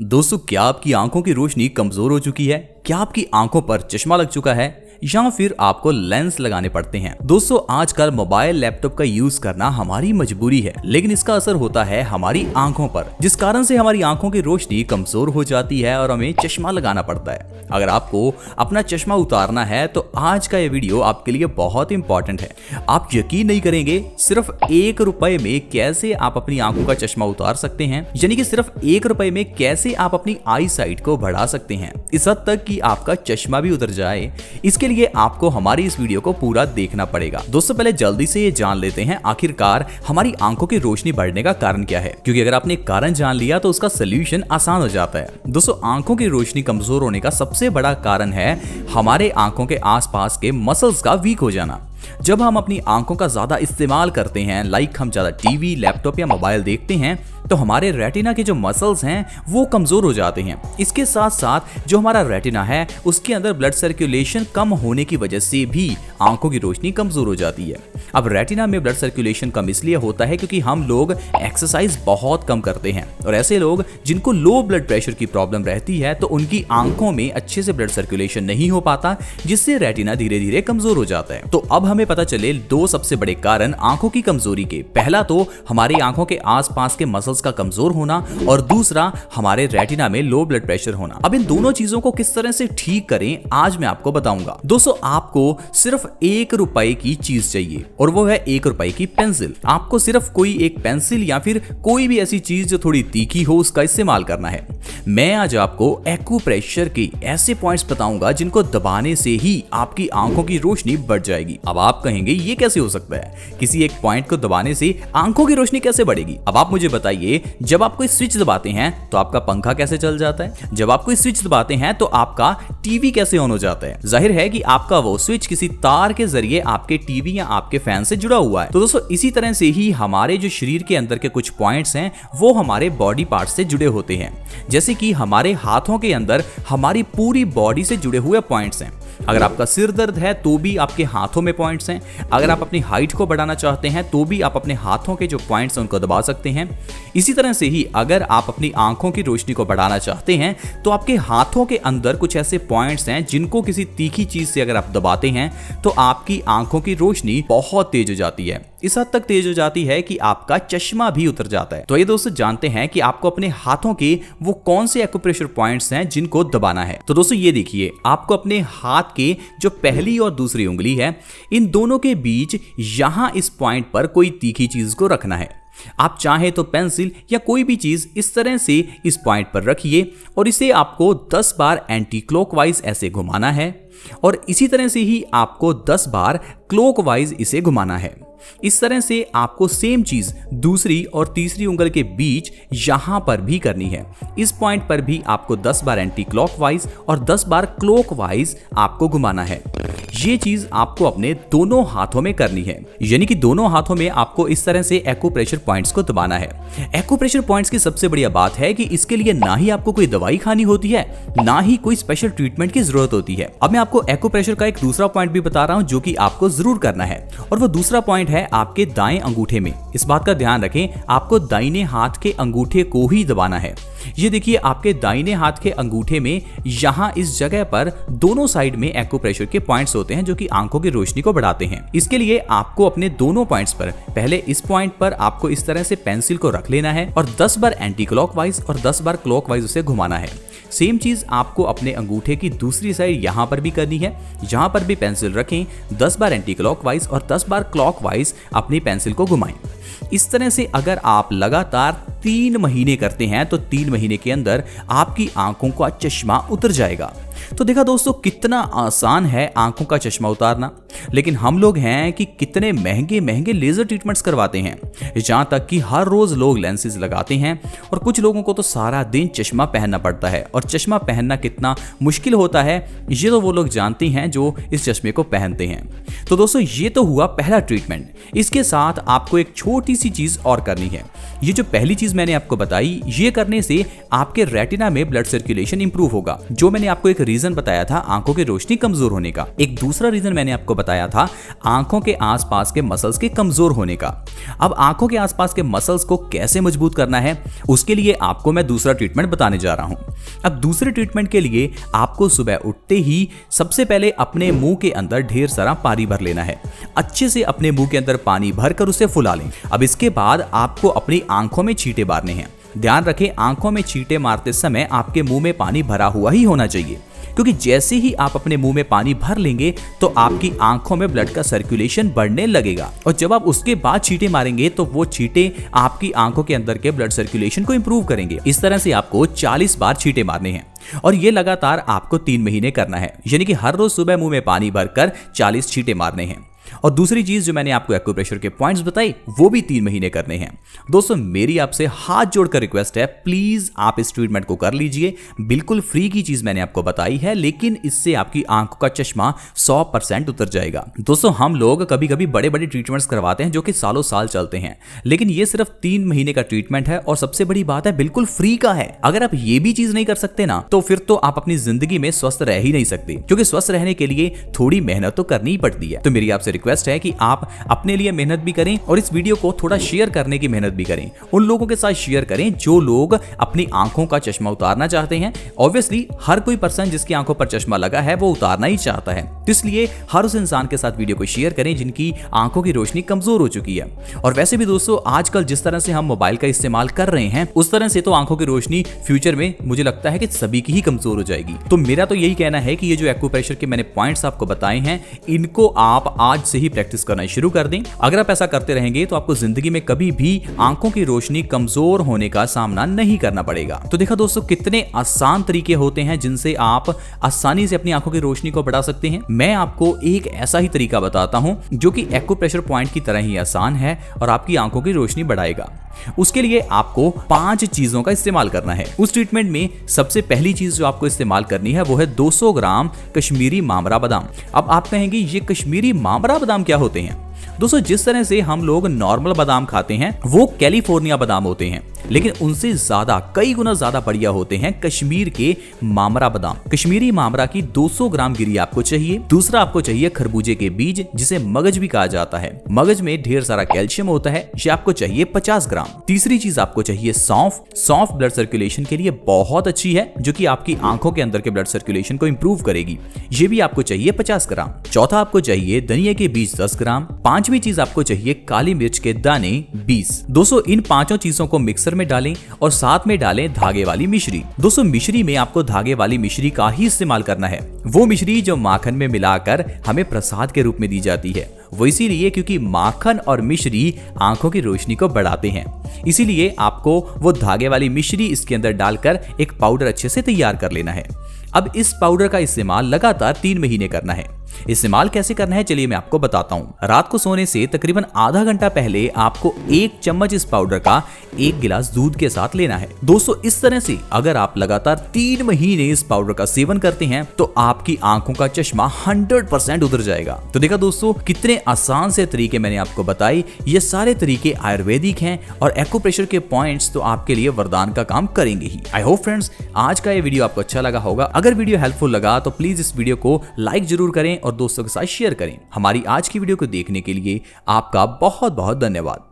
दोस्तों, क्या आपकी आंखों की रोशनी कमजोर हो चुकी है? क्या आपकी आंखों पर चश्मा लग चुका है या फिर आपको लेंस लगाने पड़ते हैं? दोस्तों, आजकल मोबाइल लैपटॉप का यूज करना हमारी मजबूरी है, लेकिन इसका असर होता है हमारी आंखों पर, जिस कारण से हमारी आंखों की रोशनी कमजोर हो जाती है और हमें चश्मा लगाना पड़ता है। अगर आपको अपना चश्मा उतारना है तो आज का ये वीडियो आपके लिए बहुत इंपॉर्टेंट है। आप यकीन नहीं करेंगे, सिर्फ 1 रुपए में कैसे आप अपनी आंखों का चश्मा उतार सकते हैं, यानी कि सिर्फ 1 रुपए में कैसे आप अपनी आई साइट को बढ़ा सकते हैं, इस हद तक कि आपका चश्मा भी उतर जाए। इसके लिए आपको हमारी इस वीडियो को पूरा देखना पड़ेगा। दोस्तों, पहले जल्दी से ये जान लेते हैं आखिरकार हमारी आंखों की रोशनी बढ़ने का कारण क्या है, क्योंकि अगर आपने कारण जान लिया तो उसका सोल्यूशन आसान हो जाता है। दोस्तों, आंखों की रोशनी कमजोर होने का सबसे बड़ा कारण है हमारे आंखों के आसपास के मसल्स का वीक हो जाना। जब हम अपनी आंखों का ज्यादा इस्तेमाल करते हैं, लाइक हम ज्यादा टीवी, लैपटॉप या मोबाइल देखते हैं, तो हमारे रेटिना के जो मसल्स हैं वो कमजोर हो जाते हैं। इसके साथ साथ जो हमारा रेटिना है उसके अंदर ब्लड सर्कुलेशन कम होने की वजह से भी आंखों की रोशनी कमजोर हो जाती है। अब रेटिना में ब्लड सर्कुलेशन कम इसलिए होता है क्योंकि हम लोग एक्सरसाइज बहुत कम करते हैं, और ऐसे लोग जिनको लो ब्लड प्रेशर की प्रॉब्लम रहती है तो उनकी आंखों में अच्छे से ब्लड सर्कुलेशन नहीं हो पाता, जिससे रेटिना धीरे धीरे कमजोर हो जाता है। तो अब हमें पता चले 2 सबसे बड़े कारण आंखों की कमजोरी के। पहला तो हमारी आंखों के आसपास के मसल्स का कमजोर होना, और दूसरा हमारे रेटिना में लो ब्लड प्रेशर होना। अब इन दोनों चीजों को किस तरह से ठीक करें आज मैं आपको बताऊंगा। दोस्तों, आपको सिर्फ 1 रुपए की चीज चाहिए, और वो है 1 रुपए की पेंसिल। आपको सिर्फ कोई एक पेंसिल या फिर कोई भी ऐसी चीज जो थोड़ी तीखी हो उसका इस्तेमाल करना है। मैं आज आपको एक्यूप्रेशर के ऐसे पॉइंट्स बताऊंगा जिनको दबाने से ही आपकी आंखों की रोशनी बढ़ जाएगी। अब आप कहेंगे ये कैसे हो सकता है, किसी एक पॉइंट को दबाने से आंखों की रोशनी कैसे बढ़ेगी? अब आप मुझे बताइए, जब आप कोई स्विच दबाते हैं तो आपका पंखा कैसे चल जाता है? जब आप कोई स्विच दबाते हैं तो आपका टीवी कैसे ऑन हो जाता है? जाहिर है कि आपका वो स्विच किसी तार के जरिए आपके टीवी या आपके फैन से जुड़ा हुआ है। तो दोस्तों, इसी तरह से ही हमारे जो शरीर के अंदर के कुछ पॉइंट्स हैं वो हमारे बॉडी पार्ट से जुड़े होते हैं। जैसे कि हमारे हाथों के अंदर हमारी पूरी बॉडी से जुड़े हुए पॉइंट्स हैं। अगर आपका सिर दर्द है तो भी आपके हाथों में पॉइंट्स हैं। अगर आप अपनी हाइट को बढ़ाना चाहते हैं तो भी आप अपने हाथों के जो पॉइंट्स हैं उनको दबा सकते हैं। इसी तरह से ही अगर आप अपनी आंखों की रोशनी को बढ़ाना चाहते हैं तो आपके हाथों के अंदर कुछ ऐसे पॉइंट्स हैं जिनको किसी तीखी चीज से अगर आप दबाते हैं तो आपकी आंखों की रोशनी बहुत तेज हो जाती है। इस हद तक तेज हो जाती है कि आपका चश्मा भी उतर जाता है। तो ये दोस्तों, जानते हैं कि आपको अपने हाथों के वो कौन से एक्यूप्रेशर पॉइंट्स हैं जिनको दबाना है। तो दोस्तों, ये देखिए, आपको अपने हाथ के जो पहली और दूसरी उंगली है, इन दोनों के बीच यहां इस पॉइंट पर कोई तीखी चीज को रखना है। आप चाहे तो पेंसिल या कोई भी चीज इस तरह से इस पॉइंट पर रखिए, और इसे आपको 10 बार एंटी क्लॉकवाइज ऐसे घुमाना है, और इसी तरह से ही आपको 10 बार क्लॉकवाइज इसे घुमाना है। इस तरह से आपको सेम चीज दूसरी और तीसरी उंगली के बीच यहां पर भी करनी है। इस पॉइंट पर भी आपको 10 बार एंटी क्लॉकवाइज और 10 बार क्लॉकवाइज आपको घुमाना है। ये चीज आपको अपने दोनों हाथों में करनी है, यानी कि दोनों हाथों में आपको इस तरह से एक्यूप्रेशर पॉइंट्स को दबाना है। एक्यूप्रेशर पॉइंट्स की सबसे बढ़िया बात है कि इसके लिए ना ही आपको कोई दवाई खानी होती है, ना ही कोई स्पेशल ट्रीटमेंट की जरूरत होती है। अब मैं आपको एक्यूप्रेशर का एक दूसरा पॉइंट भी बता रहा हूं जो कि आपको जरूर करना है, और वो दूसरा पॉइंट है आपके दाएं अंगूठे में। इस बात का ध्यान रखें, आपको दाहिने हाथ के अंगूठे को ही दबाना है। ये देखिए, आपके दाहिने हाथ के अंगूठे में यहां इस जगह पर दोनों साइड में एक्यूप्रेशर के पॉइंट्स होते हैं जो कि आंखों की रोशनी को बढ़ाते हैं। इसके लिए आपको अपने दोनों पॉइंट्स पर, पहले इस पॉइंट पर आपको इस तरह से पेंसिल को रख लेना है और 10 बार एंटी क्लॉकवाइज और 10 बार क्लॉकवाइज उसे घुमाना है। सेम चीज आपको अपने अंगूठे की दूसरी साइड यहां पर भी करनी है। जहां पर भी पेंसिल रखें, 10 बार एंटी क्लॉकवाइज और 10 बार क्लॉकवाइज अपनी पेंसिल को घुमाएं। इस तरह से अगर आप लगातार 3 महीने करते हैं तो 3 महीने के अंदर आपकी आंखों का चश्मा उतर जाएगा। तो देखा दोस्तों, कितना आसान है आंखों का चश्मा उतारना। लेकिन हम लोग हैं कि कितने महंगे महंगे लेजर ट्रीटमेंट्स करवाते हैं, जहां तक कि हर रोज लोग लेंसेज लगाते हैं, और कुछ लोगों को तो सारा दिन चश्मा पहनना पड़ता है। और चश्मा पहनना कितना मुश्किल होता है ये तो वो लोग जानते हैं जो इस चश्मे को पहनते हैं। तो दोस्तों, ये तो हुआ पहला ट्रीटमेंट। इसके साथ आपको एक छोटी सी चीज और करनी है। ये जो पहली चीज चीज मैंने आपको बताई, ये करने से आपके रेटिना में ब्लड सर्कुलेशन इंप्रूव होगा। जो मैंने आपको एक रीजन बताया था आंखों की रोशनी कमजोर होने का, एक दूसरा रीजन मैंने आपको बताया था आंखों के आसपास के मसल्स के कमजोर होने का। अब आंखों के आसपास के मसल्स को कैसे मजबूत करना है, उसके लिए आपको मैं दूसरा ट्रीटमेंट बताने जा रहा हूं। अब दूसरे ट्रीटमेंट के लिए आपको सुबह उठते ही सबसे पहले अपने मुंह के अंदर ढेर सारा पानी भर लेना है। अच्छे से अपने मुंह के अंदर पानी भरकर उसे फुला लें। अब इसके बाद आपको अपनी आंखों में छींटे मारने हैं। ध्यान रखें, आंखों में छींटे मारते समय आपके मुंह में पानी भरा हुआ ही होना चाहिए, क्योंकि जैसे ही आप अपने मुंह में पानी भर लेंगे तो आपकी आंखों में ब्लड का सर्कुलेशन बढ़ने लगेगा, और जब आप उसके बाद छींटे मारेंगे तो वो छींटे आपकी आंखों के अंदर के ब्लड सर्कुलेशन को इंप्रूव करेंगे। इस तरह से आपको 40 बार छींटे मारने हैं, और ये लगातार आपको 3 महीने करना है, यानी कि हर रोज सुबह मुंह में पानी भरकर 40 छींटे मारने हैं। और दूसरी चीज जो मैंने आपको एक्यूप्रेशर के पॉइंट्स बताई, वो भी 3 महीने करने हैं। दोस्तों, मेरी आपसे हाथ जोड़कर रिक्वेस्ट है, प्लीज आप इस ट्रीटमेंट को कर लीजिए। बिल्कुल फ्री की चीज मैंने आपको बताई है, लेकिन इससे आपकी आंखों का चश्मा 100% उतर जाएगा। दोस्तों, हम लोग कभी कभी बड़े बड़े ट्रीटमेंट्स करवाते हैं जो कि सालों साल चलते हैं, लेकिन ये सिर्फ 3 महीने का ट्रीटमेंट है, और सबसे बड़ी बात है बिल्कुल फ्री का है। अगर आप ये भी चीज नहीं कर सकते ना, तो फिर तो आप अपनी जिंदगी में स्वस्थ रह ही नहीं सकते, क्योंकि स्वस्थ रहने के लिए थोड़ी मेहनत तो करनी ही पड़ती है। तो मेरी आपसे रिक्वेस्ट है कि आप अपने लिए मेहनत भी करें, और इस वीडियो को थोड़ा शेयर करने की मेहनत भी करें। उन लोगों के साथ शेयर करें जो लोग अपनी आंखों का चश्मा उतारना चाहते हैं। ऑब्वियसली हर कोई पर्सन जिसकी आंखों पर चश्मा लगा है वो उतारना ही चाहता है, तो इसलिए हर उस इंसान के साथ वीडियो को शेयर करें जिनकी आंखों की रोशनी कमजोर हो चुकी है। और वैसे भी दोस्तों, आजकल जिस तरह से हम मोबाइल का इस्तेमाल कर रहे हैं, उस तरह से तो आंखों की रोशनी फ्यूचर में मुझे लगता है कि सभी की ही कमजोर हो जाएगी। तो मेरा तो यही कहना है कि ये जो एक्यूप्रेशर के मैंने पॉइंट्स आपको बताए हैं, इनको आप आज से ही प्रैक्टिस करना शुरू कर दें। अगर आप ऐसा करते रहेंगे तो आपको जिंदगी में कभी भी आंखों की रोशनी कमजोर होने का सामना नहीं करना पड़ेगा। तो देखा दोस्तों, कितने आसान तरीके होते हैं जिनसे आप आसानी से अपनी आंखों की रोशनी को बढ़ा सकते हैं। मैं आपको एक ऐसा ही तरीका बताता हूं जो कि एक्यूप्रेशर पॉइंट की तरह ही आसान है और आपकी आंखों की रोशनी बढ़ाएगा। उसके लिए आपको 5 चीजों का इस्तेमाल करना है। उस ट्रीटमेंट में सबसे पहली चीज जो आपको इस्तेमाल करनी है वो है 200 ग्राम कश्मीरी मामरा बादाम। अब आप कहेंगे ये कश्मीरी मामरा बादाम क्या होते हैं? दोस्तों, जिस तरह से हम लोग नॉर्मल बादाम खाते हैं वो कैलिफोर्निया बादाम होते हैं, लेकिन उनसे ज्यादा कई गुना ज्यादा बढ़िया होते हैं कश्मीर के मामरा बादाम। कश्मीरी मामरा की 200 ग्राम गिरी आपको चाहिए। दूसरा, आपको चाहिए खरबूजे के बीज, जिसे मगज भी कहा जाता है। मगज में ढेर सारा कैल्शियम होता है, ये आपको चाहिए 50 ग्राम। तीसरी चीज आपको चाहिए सौंफ। सौंफ ब्लड सर्कुलेशन के लिए बहुत अच्छी है, जो कि आपकी आंखों के अंदर के ब्लड सर्कुलेशन को इंप्रूव करेगी। ये भी आपको चाहिए 50 ग्राम। चौथा, आपको चाहिए धनिया के बीज 10 ग्राम। पांचवी चीज आपको चाहिए काली मिर्च के दाने 20। दोस्तों, इन 5 चीजों को मिक्सर में डालें और साथ में डालें धागे वाली मिश्री। दोस्तों, मिश्री में आपको धागे वाली मिश्री का ही इस्तेमाल करना है। वो मिश्री जो माखन में मिलाकर हमें प्रसाद के रूप में दी जाती है, वो इसीलिए क्योंकि माखन और मिश्री आंखों की रोशनी को बढ़ाते हैं। इसीलिए आपको वो धागे वाली मिश्री इसके अंदर डालकर एक पाउडर अच्छे से तैयार कर लेना है। अब इस पाउडर का इस्तेमाल लगातार 3 महीने करना है। इस्तेमाल कैसे करना है चलिए मैं आपको बताता हूं। रात को सोने से तकरीबन आधा घंटा पहले आपको 1 चम्मच इस पाउडर का 1 गिलास दूध के साथ लेना है। दोस्तों, इस तरह से अगर आप लगातार 3 महीने इस पाउडर का सेवन करते हैं तो आपकी आंखों का चश्मा 100% उतर जाएगा। तो देखा दोस्तों, कितने आसान से तरीके मैंने आपको बताए। ये सारे तरीके आयुर्वेदिक हैं और एक्यूप्रेशर के पॉइंट्स तो आपके लिए वरदान का काम करेंगे ही। आई होप फ्रेंड्स, आज का ये वीडियो आपको अच्छा लगा होगा। अगर वीडियो हेल्पफुल लगा तो प्लीज इस वीडियो को लाइक जरूर करें और दोस्तों के साथ शेयर करें। हमारी आज की वीडियो को देखने के लिए आपका बहुत बहुत धन्यवाद।